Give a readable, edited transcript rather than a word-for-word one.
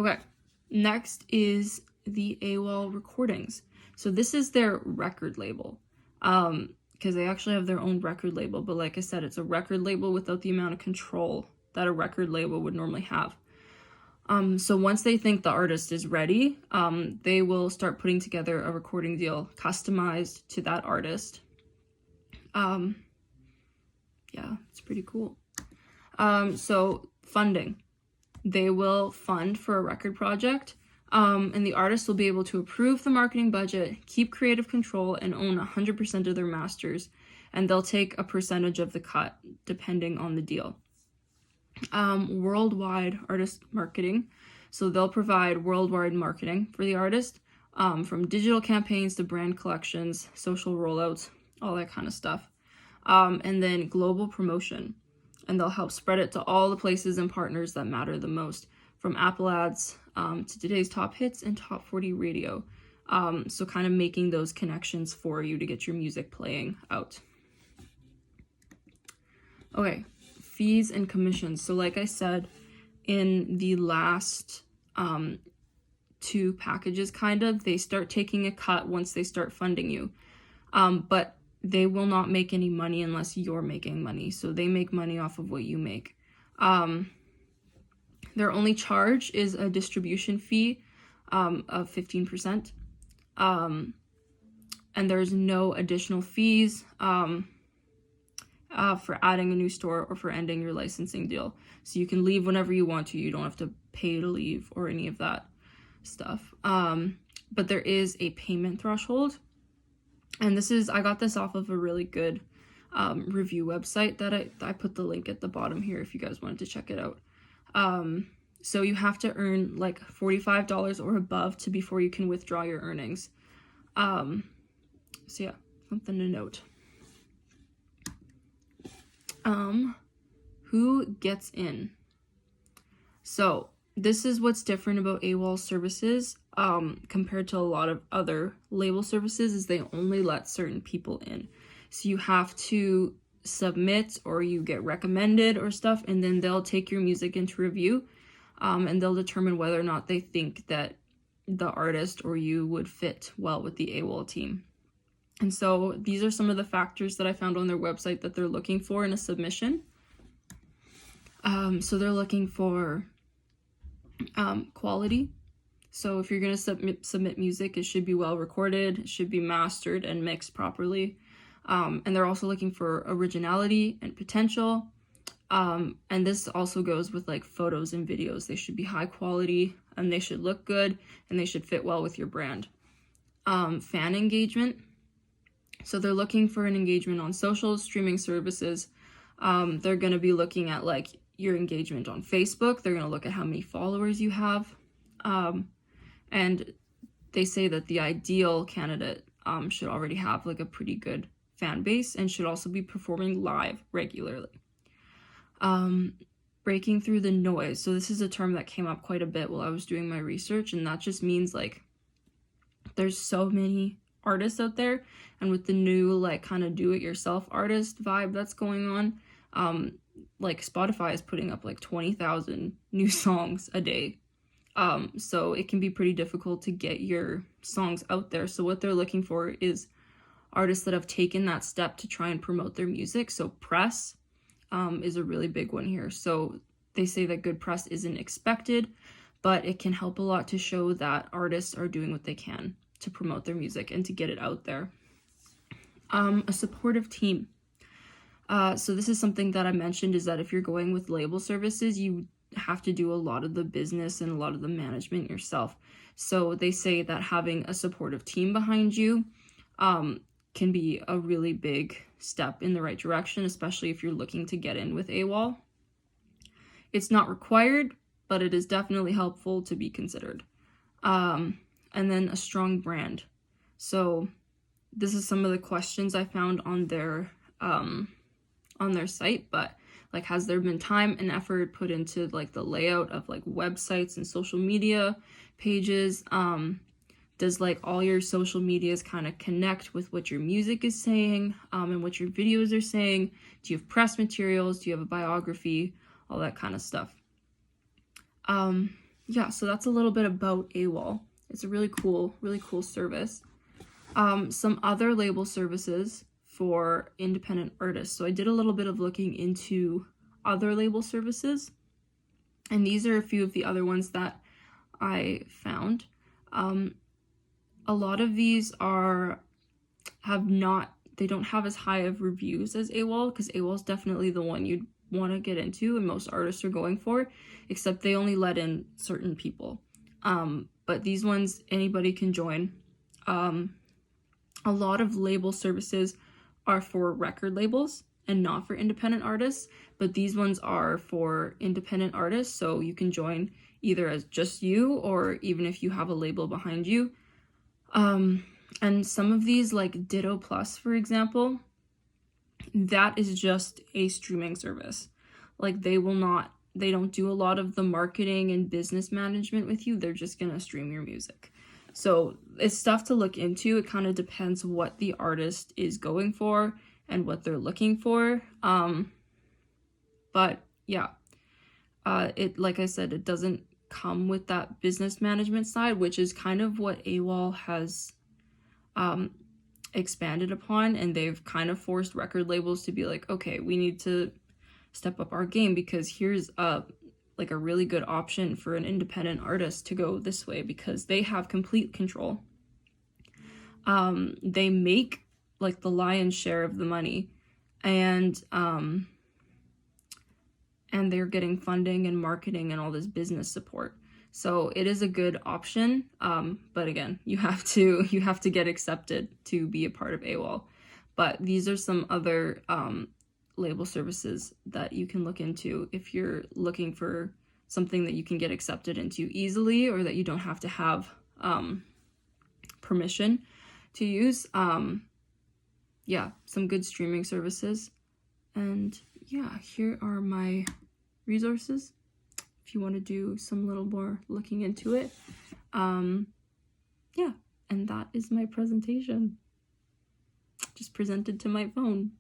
Okay, next is the AOL Recordings. So this is their record label, because they actually have their own record label, but like I said, it's a record label without the amount of control that a record label would normally have. So once they think the artist is ready, they will start putting together a recording deal customized to that artist. Yeah, it's pretty cool. So funding. They will fund for a record project, and the artist will be able to approve the marketing budget, keep creative control, and own 100% of their masters, and they'll take a percentage of the cut depending on the deal. Worldwide artist marketing. So they'll provide worldwide marketing for the artist, from digital campaigns to brand collections, social rollouts, all that kind of stuff. And then global promotion. And they'll help spread it to all the places and partners that matter the most, from Apple ads to today's top hits and top 40 radio. So kind of making those connections for you to get your music playing out. Okay, fees and commissions. So like I said, in the last two packages, they start taking a cut once they start funding you. But they will not make any money unless you're making money. So they make money off of what you make. Their only charge is a distribution fee of 15%. And there's no additional fees for adding a new store or for ending your licensing deal. So you can leave whenever you want to. You don't have to pay to leave or any of that stuff. But there is a payment threshold. And I got this off of a really good review website that I put the link at the bottom here if you guys wanted to check it out. So you have to earn like $45 or above before you can withdraw your earnings. So yeah, something to note. Who gets in? So this is what's different about AOL services compared to a lot of other label services, is they only let certain people in. So you have to submit or you get recommended or stuff, and then they'll take your music into review, and they'll determine whether or not they think that the artist or you would fit well with the AOL team. And so these are some of the factors that I found on their website that they're looking for in a submission. So they're looking for quality. So if you're going to submit music, it should be well recorded, it should be mastered and mixed properly. And they're also looking for originality and potential. And this also goes with like photos and videos. They should be high quality and they should look good and they should fit well with your brand. Fan engagement. So they're looking for an engagement on social streaming services. They're going to be looking at like your engagement on Facebook. They're going to look at how many followers you have. And they say that the ideal candidate should already have like a pretty good fan base and should also be performing live regularly. Breaking through the noise. So this is a term that came up quite a bit while I was doing my research, and that just means like there's so many artists out there, and with the new like kind of do-it-yourself artist vibe that's going on, like Spotify is putting up like 20,000 new songs a day. So it can be pretty difficult to get your songs out there. So what they're looking for is artists that have taken that step to try and promote their music. So press is a really big one here. So they say that good press isn't expected, but it can help a lot to show that artists are doing what they can to promote their music and to get it out there. A supportive team. So this is something that I mentioned, is that if you're going with label services, you have to do a lot of the business and a lot of the management yourself. So they say that having a supportive team behind you can be a really big step in the right direction, especially if you're looking to get in with AWOL. It's not required, but it is definitely helpful to be considered. And then a strong brand. So this is some of the questions I found on their site, but like, has there been time and effort put into like the layout of like websites and social media pages? Does like all your social medias kind of connect with what your music is saying, and what your videos are saying? Do you have press materials? Do you have a biography? All that kind of stuff. yeah, so that's a little bit about AWOL. It's a really cool service. Some other label services for independent artists. So I did a little bit of looking into other label services, and these are a few of the other ones that I found. A lot of these they don't have as high of reviews as AWOL, because AWOL is definitely the one you'd want to get into and most artists are going for, except they only let in certain people. But these ones, anybody can join. A lot of label services are for record labels and not for independent artists, but these ones are for independent artists, so you can join either as just you or even if you have a label behind you. And some of these, like Ditto Plus, for example, that is just a streaming service. Like they don't do a lot of the marketing and business management with you. They're just gonna stream your music. So it's stuff to look into. It kind of depends what the artist is going for and what they're looking for. But yeah, it, like I said, it doesn't come with that business management side, which is kind of what AWOL has expanded upon, and they've kind of forced record labels to be like, okay, we need to step up our game, because here's a really good option for an independent artist to go this way, because they have complete control. They make like the lion's share of the money, and they're getting funding and marketing and all this business support. So it is a good option, but again, you have to get accepted to be a part of AWOL. But these are some other label services that you can look into if you're looking for something that you can get accepted into easily, or that you don't have to have permission to use. Yeah, some good streaming services. And yeah, here are my resources if you want to do some little more looking into it. Yeah, and that is my presentation. Just presented to my phone.